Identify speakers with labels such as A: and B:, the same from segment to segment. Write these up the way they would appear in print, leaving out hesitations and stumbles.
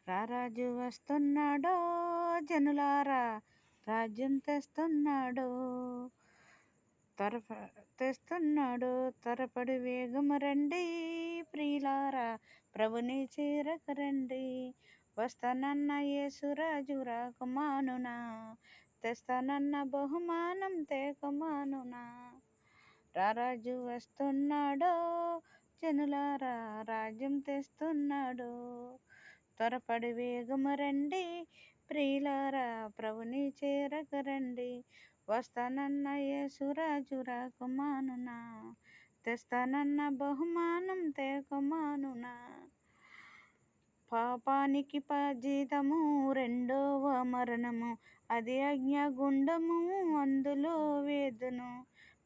A: రారాజు వస్తున్నాడో జనులారా, రాజ్యం తెస్తున్నాడో, త్వరప తెస్తున్నాడో త్వరపడి వేగము రండి ప్రియులారా, ప్రభుని చేరక రండి. వస్తానన్న యేసురాజు రాకమానునా, తెస్తానన్న బహుమానం తేకమానునా. రారాజు వస్తున్నాడో జనులారా, రాజ్యం తెస్తున్నాడో, త్వరపడి వేగము రండి ప్రియులారా, ప్రభుని చేరక రండి. వస్తానన్న యేసురాజు రాకమానునా, తెస్తానన్న బహుమానం తేకమానునా. పాపానికి జీతము రెండవ మరణము, అది అజ్ఞాగుండము, అందులో వేదను.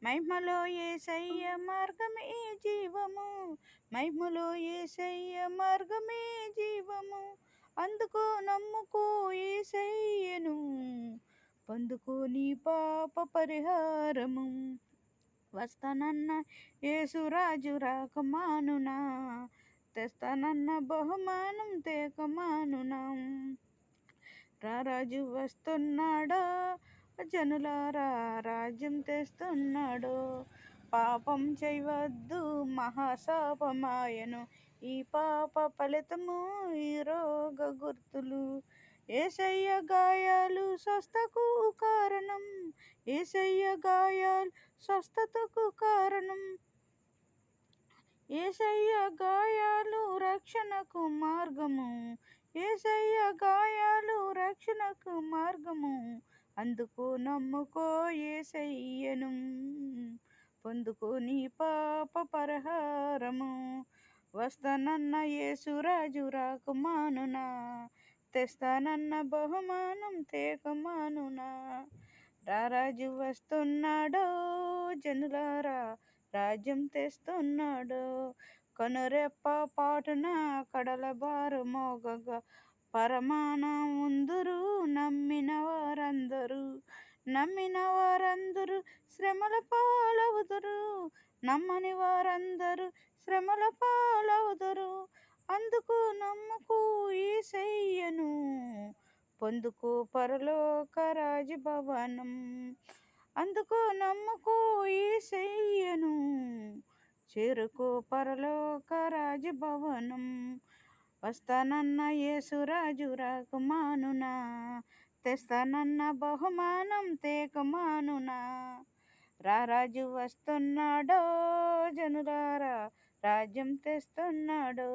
A: మహిమలో యేసయ్య మార్గమే జీవము, మహిమలో యేసయ్య మార్గమే జీవము. అందుకో నమ్ముకో యేసయ్యను, పొందుకో నీ పాప పరిహారము. వస్తానన్న యేసురాజు రాకమానునా, తెస్తానన్న బహుమానం తేకమానునా. రారాజు వస్తున్నాడో జనులారా, రాజ్యం తెస్తున్నాడో. పాపం చేయవద్దు మహాశాపమాయను, ఈ పాప ఫలితము ఈ రోగ గుర్తులు. యేసయ్య గాయాలు స్వస్థకు కారణం, యేసయ్య గాయాలు స్వస్థతకు కారణం. యేసయ్య గాయాలు రక్షణకు మార్గము, యేసయ్య గాయాలు రక్షణకు మార్గము. అందుకు నమ్ముకో యేసయ్యను, పొందుకో నీ పాప పరిహారము. వస్తానన్న యేసురాజు రాకమానునా, తెస్తానన్న బహుమానం తేకమానునా. రారాజు వస్తున్నాడో జనులారా, రాజ్యం తెస్తున్నాడో. కనురెప్ప పాటున కడల బారు మోగగా, పరమానం ఉందురు నమ్మిన వారందరూ. నమ్మిన వారందరూ శ్రమల పాలవుదురు, నమ్మని వారందరూ శ్రమల పాలవుదురు. అందుకు నమ్ముకో యేసయ్యను, పొందుకో పరలోక రాజభవనం. అందుకో నమ్ముకో యేసయ్యను, చేరుకో పరలోక రాజభవనం. వస్తానన్న యేసురాజు రాకమానునా, తెస్తానన్న బహుమానం తేకమానునా. రారాజు వస్తున్నాడో జనులారా, రాజ్యం తెస్తున్నాడో.